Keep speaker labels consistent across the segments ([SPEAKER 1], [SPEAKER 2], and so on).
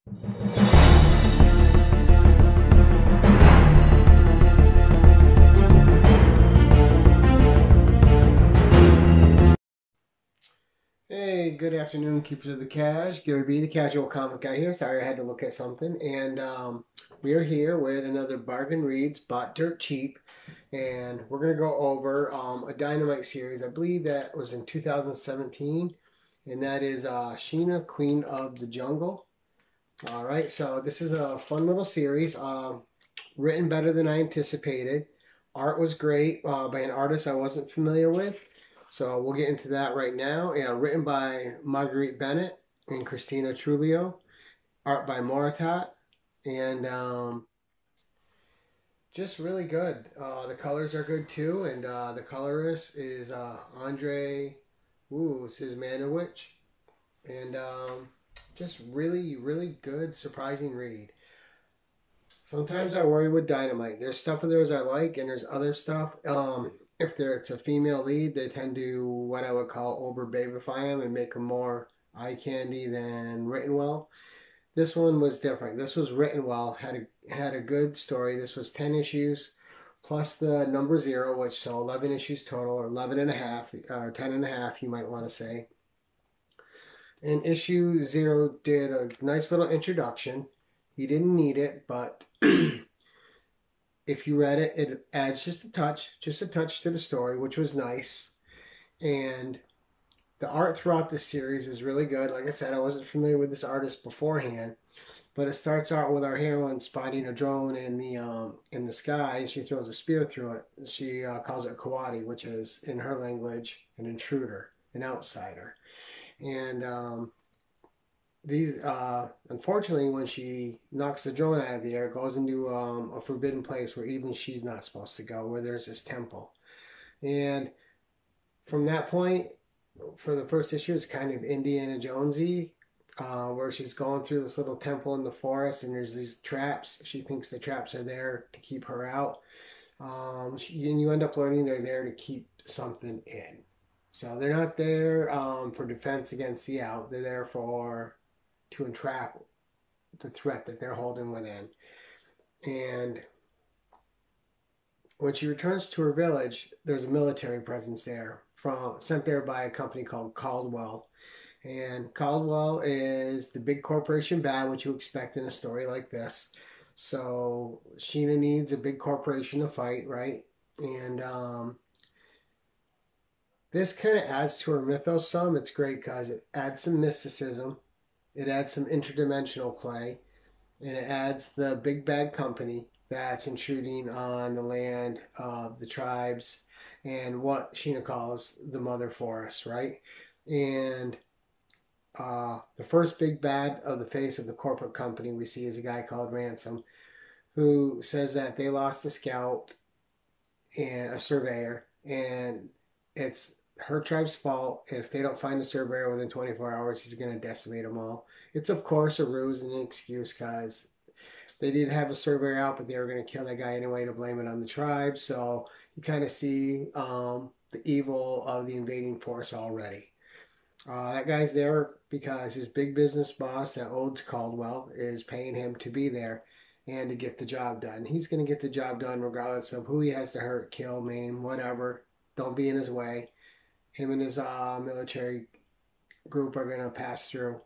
[SPEAKER 1] Hey, good afternoon, keepers of the cash. Gary B, the casual comic guy here. Sorry, I had to look at something. And we are here with another Bargain Reads, Bought Dirt Cheap. And we're going to go over a Dynamite series. I believe that was in 2017. And that is Sheena Queen of the Jungle. All right, so this is a fun little series. Written better than I anticipated. Art was great by an artist I wasn't familiar with. So we'll get into that right now. Yeah, written by Marguerite Bennett and Christina Trulio. Art by Moritat. And just really good. The colors are good too. And the colorist is Andre Manowich. And just really, really good, surprising read. Sometimes I worry with Dynamite. There's stuff of theirs I like, and there's other stuff. If it's a female lead, they tend to what I would call over-babify them and make them more eye candy than written well. This one was different. This was written well, had a good story. This was 10 issues plus the number 0, which so 11 issues total, or 11 and a half, or 10 and a half, you might want to say. And issue 0 did a nice little introduction. You didn't need it, but if you read it, it adds just a touch to the story, which was nice. And the art throughout this series is really good. Like I said, I wasn't familiar with this artist beforehand, but it starts out with our heroine spotting a drone in the sky, and she throws a spear through it. She calls it a coati, which is in her language an intruder, an outsider. And unfortunately, when she knocks the drone out of the air, it goes into a forbidden place where even she's not supposed to go, where there's this temple. And from that point, for the first issue, it's kind of Indiana Jonesy, where she's going through this little temple in the forest, and there's these traps. She thinks the traps are there to keep her out. And you end up learning they're there to keep something in. So they're not there for defense against the out. They're there to entrap the threat that they're holding within. And when she returns to her village, there's a military presence there, sent there by a company called Caldwell. And Caldwell is the big corporation bad, which you expect in a story like this. So Sheena needs a big corporation to fight, right? And this kind of adds to her mythos some. It's great because it adds some mysticism. It adds some interdimensional play, and it adds the big bad company that's intruding on the land of the tribes and what Sheena calls the mother forest, right? And the first big bad of the face of the corporate company we see is a guy called Ransom, who says that they lost a scout and a surveyor, and it's her tribe's fault. If they don't find the surveyor within 24 hours, he's going to decimate them all. It's, of course, a ruse and an excuse because they did have a surveyor out, but they were going to kill that guy anyway to blame it on the tribe. So you kind of see the evil of the invading force already. That guy's there because his big business boss that owns Caldwell is paying him to be there and to get the job done. He's going to get the job done regardless of who he has to hurt, kill, maim, whatever. Don't be in his way. Him and his military group are going to pass through,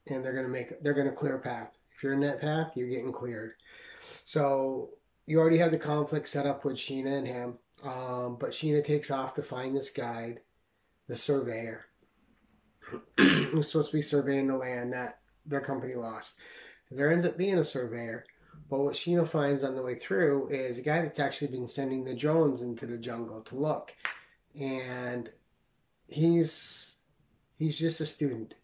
[SPEAKER 1] and they're going to clear a path. If you're in that path, you're getting cleared. So you already have the conflict set up with Sheena and him, but Sheena takes off to find this guide, the surveyor, who's supposed to be surveying the land that their company lost. There ends up being a surveyor, but what Sheena finds on the way through is a guy that's actually been sending the drones into the jungle to look, and he's just a student.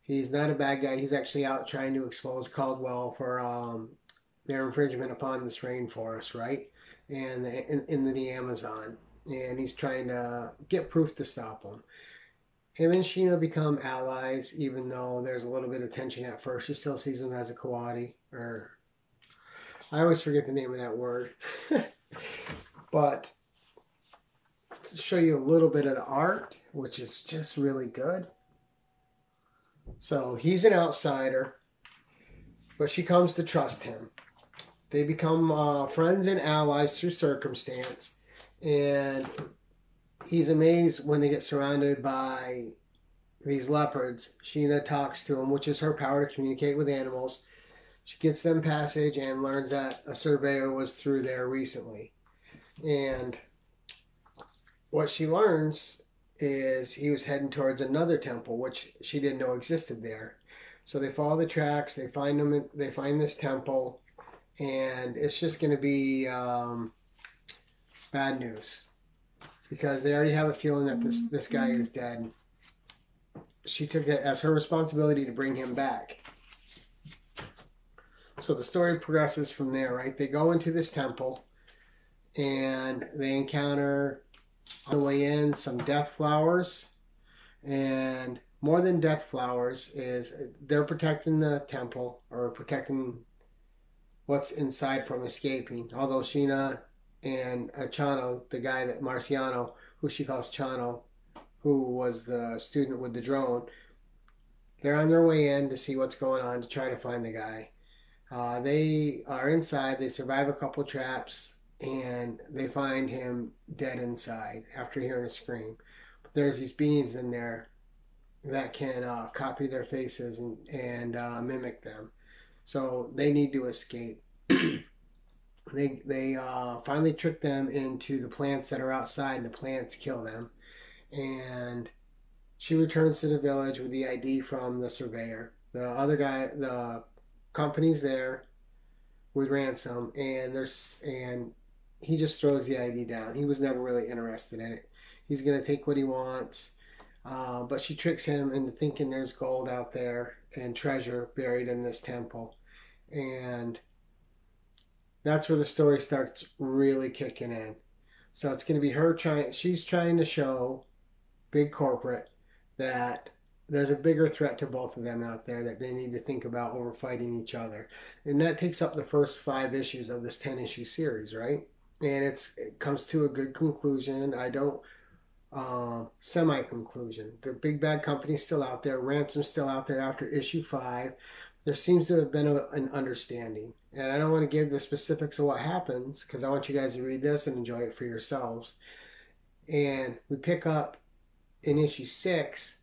[SPEAKER 1] He's not a bad guy. He's actually out trying to expose Caldwell for their infringement upon this rainforest, right? And in the Amazon. And he's trying to get proof to stop him. Him and Sheena become allies, even though there's a little bit of tension at first. She still sees him as a coati, or I always forget the name of that word. But to show you a little bit of the art, which is just really good. So he's an outsider. but she comes to trust him. They become friends and allies through circumstance, and he's amazed when they get surrounded by these leopards. Sheena talks to him, which is her power to communicate with animals. She gets them passage and learns that a surveyor was through there recently. And what she learns is he was heading towards another temple, which she didn't know existed there. So they follow the tracks. They find them. They find this temple, and it's just going to be bad news because they already have a feeling that this guy is dead. She took it as her responsibility to bring him back. So the story progresses from there, right? They go into this temple, and they encounter on the way in some death flowers, and more than death flowers is they're protecting the temple or protecting what's inside from escaping. Although Sheena and Chano, the guy that Marciano, who she calls Chano, who was the student with the drone, they're on their way in to see what's going on to try to find the guy. They are inside. They survive a couple traps, and they find him dead inside after hearing a scream. But there's these beings in there that can copy their faces and mimic them. So they need to escape. They finally trick them into the plants that are outside, and the plants kill them. And she returns to the village with the ID from the surveyor. The other guy, the company's there with ransom, and he just throws the ID down. He was never really interested in it. He's going to take what he wants. But she tricks him into thinking there's gold out there and treasure buried in this temple. And that's where the story starts really kicking in. So it's going to be her she's trying to show big corporate that there's a bigger threat to both of them out there that they need to think about over fighting each other. And that takes up the first 5 issues of this 10-issue series, right? And it comes to a good conclusion. Semi-conclusion. The big bad company's still out there. Ransom's still out there after issue 5. There seems to have been an understanding. And I don't want to give the specifics of what happens because I want you guys to read this and enjoy it for yourselves. And we pick up in issue 6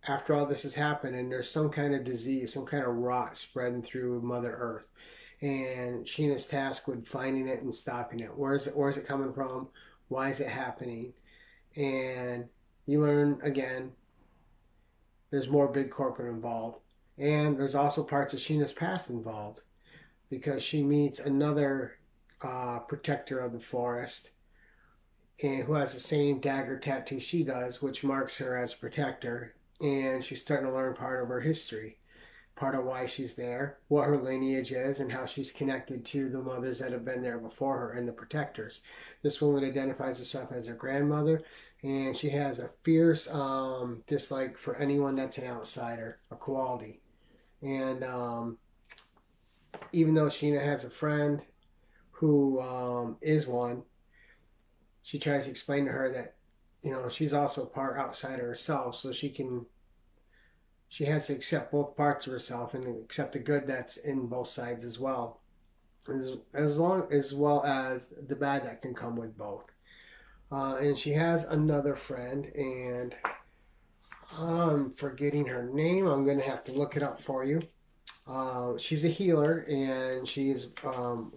[SPEAKER 1] after all this has happened, and there's some kind of disease, some kind of rot spreading through Mother Earth. And Sheena's tasked with finding it and stopping it. Where is it coming from? Why is it happening? And you learn, again, there's more big corporate involved. And there's also parts of Sheena's past involved because she meets another protector of the forest and who has the same dagger tattoo she does, which marks her as protector. And she's starting to learn part of her history, part of why she's there, what her lineage is, and how she's connected to the mothers that have been there before her and the protectors. This woman identifies herself as her grandmother, and she has a fierce dislike for anyone that's an outsider, a quality. And even though Sheena has a friend who is one, she tries to explain to her that, she's also part outsider herself, so she has to accept both parts of herself and accept the good that's in both sides as well, as well as the bad that can come with both. And she has another friend, and I'm forgetting her name. I'm going to have to look it up for you. She's a healer, and she's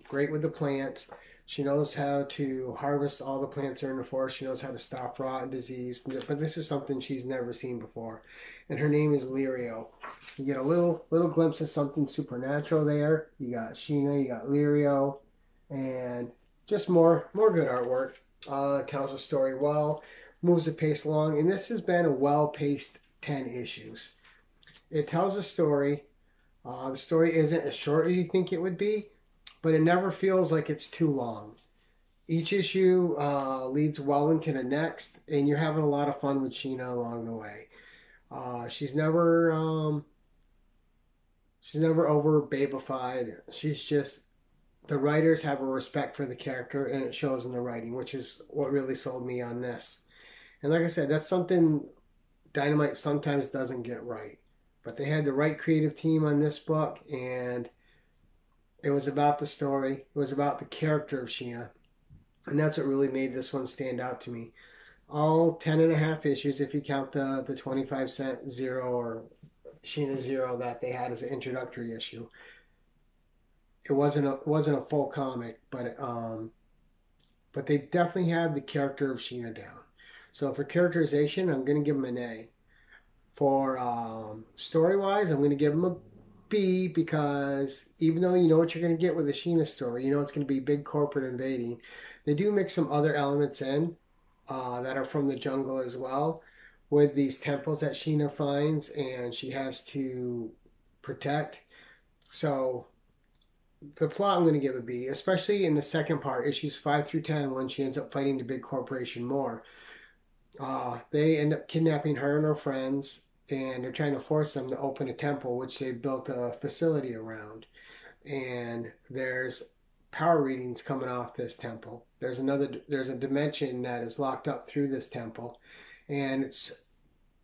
[SPEAKER 1] great with the plants. She knows how to harvest all the plants that are in the forest. She knows how to stop rot and disease. But this is something she's never seen before. And her name is Lirio. You get a little glimpse of something supernatural there. You got Sheena, you got Lirio, and just more good artwork. Tells the story well, moves the pace along. And this has been a well-paced 10 issues. It tells a story. The story isn't as short as you think it would be, but it never feels like it's too long. Each issue leads well into the next, and you're having a lot of fun with Sheena along the way. She's never over babified. She's just, the writers have a respect for the character, and it shows in the writing, which is what really sold me on this. And like I said, that's something Dynamite sometimes doesn't get right. But they had the right creative team on this book, and It was about the story. It was about the character of Sheena. And that's what really made this one stand out to me. All 10 and a half issues, if you count the 25-cent Zero or Sheena Zero that they had as an introductory issue. It wasn't a full comic, but they definitely had the character of Sheena down. So for characterization, I'm going to give them an A. For story-wise, I'm going to give them a B, because even though you know what you're going to get with a Sheena story, you know it's going to be big corporate invading, they do mix some other elements in that are from the jungle as well, with these temples that Sheena finds and she has to protect. So the plot I'm going to give a B, especially in the second part, issues 5 through 10, when she ends up fighting the big corporation more. They end up kidnapping her and her friends, and they're trying to force them to open a temple, which they built a facility around. And there's power readings coming off this temple. There's a dimension that is locked up through this temple, and it's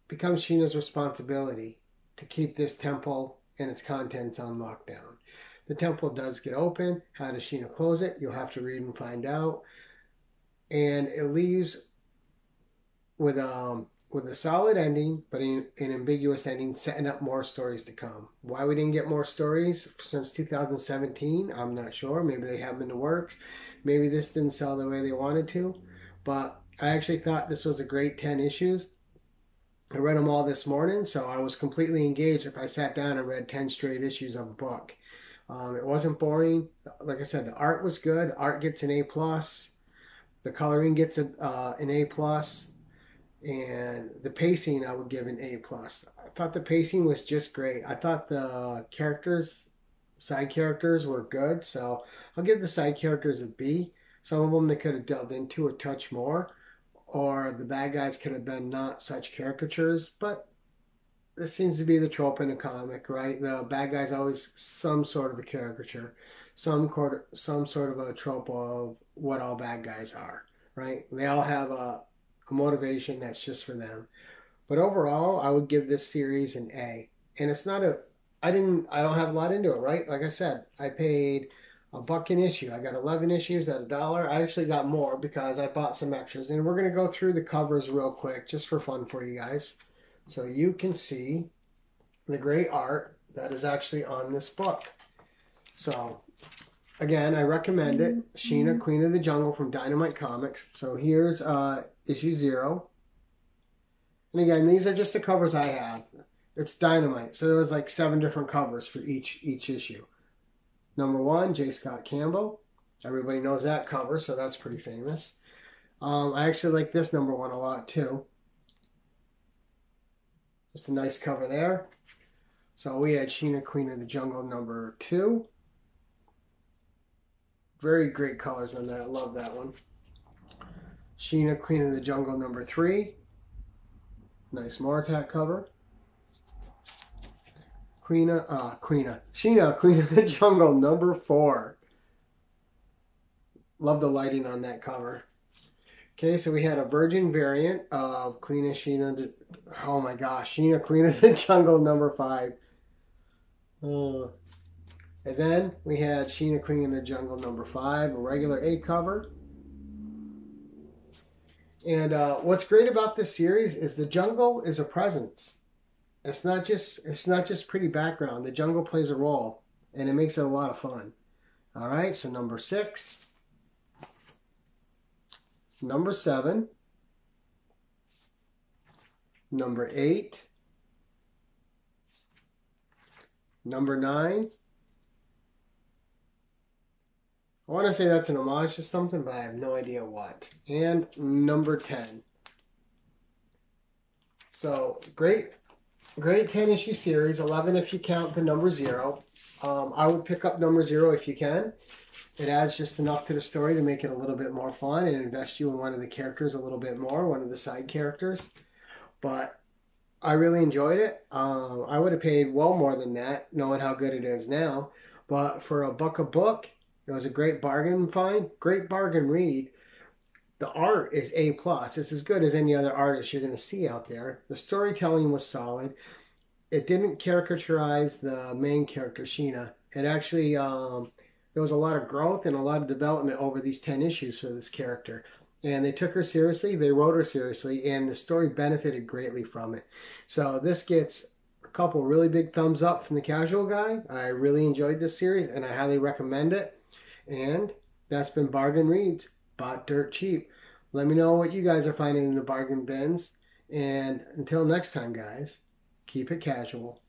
[SPEAKER 1] becomes Sheena's responsibility to keep this temple and its contents on lockdown. The temple does get open. How does Sheena close it? You'll have to read and find out. And it leaves with a solid ending, but an ambiguous ending, setting up more stories to come. Why we didn't get more stories since 2017, I'm not sure. Maybe they have them in the works. Maybe this didn't sell the way they wanted to. But I actually thought this was a great 10 issues. I read them all this morning, so I was completely engaged if I sat down and read 10 straight issues of a book. It wasn't boring. Like I said, the art was good. The art gets an A+. The coloring gets an A+. And the pacing, I would give an A+. I thought the pacing was just great. I thought the side characters were good, so I'll give the side characters a B. Some of them they could have delved into a touch more, or the bad guys could have been not such caricatures, but this seems to be the trope in a comic, right? The bad guy's always some sort of a caricature, some sort of a trope of what all bad guys are, right? They all have a motivation that's just for them. But overall, I would give this series an A. And it's not I don't have a lot into it, right? Like I said, I paid $1 an issue. I got 11 issues at $1. I actually got more because I bought some extras. And we're going to go through the covers real quick, just for fun for you guys, so you can see the great art that is actually on this book. So again, I recommend it. Sheena, Queen of the Jungle from Dynamite Comics. So here's issue 0. And again, these are just the covers I have. It's Dynamite. So there was like 7 different covers for each issue. Number 1, J. Scott Campbell. Everybody knows that cover, so that's pretty famous. I actually like this number 1 a lot too. Just a nice cover there. So we had Sheena, Queen of the Jungle number 2. Very great colors on that. I love that one. Sheena, Queen of the Jungle number 3. Nice Martak cover. Sheena, Queen of the Jungle number 4. Love the lighting on that cover. Okay, so we had a virgin variant of Queen of Sheena. Oh my gosh, Sheena, Queen of the Jungle number 5. And then we had Sheena, Queen of the Jungle number 5, a regular A cover. And what's great about this series is the jungle is a presence. It's not just pretty background. The jungle plays a role, and it makes it a lot of fun. All right, so number 6, number 7, number 8, number 9. I want to say that's an homage to something, but I have no idea what. And number 10. So great 10-issue series. 11 if you count the number 0. I would pick up number 0 if you can. It adds just enough to the story to make it a little bit more fun and invest you in one of the characters a little bit more, one of the side characters. But I really enjoyed it. I would have paid well more than that, knowing how good it is now. But for $1 a book, it was a great bargain find, great bargain read. The art is A+. It's as good as any other artist you're going to see out there. The storytelling was solid. It didn't caricaturize the main character, Sheena. It actually there was a lot of growth and a lot of development over these 10 issues for this character. And they took her seriously, they wrote her seriously, and the story benefited greatly from it. So this gets a couple really big thumbs up from the casual guy. I really enjoyed this series and I highly recommend it. And that's been Bargain Reads, bought dirt cheap. Let me know what you guys are finding in the bargain bins. And until next time, guys, keep it casual.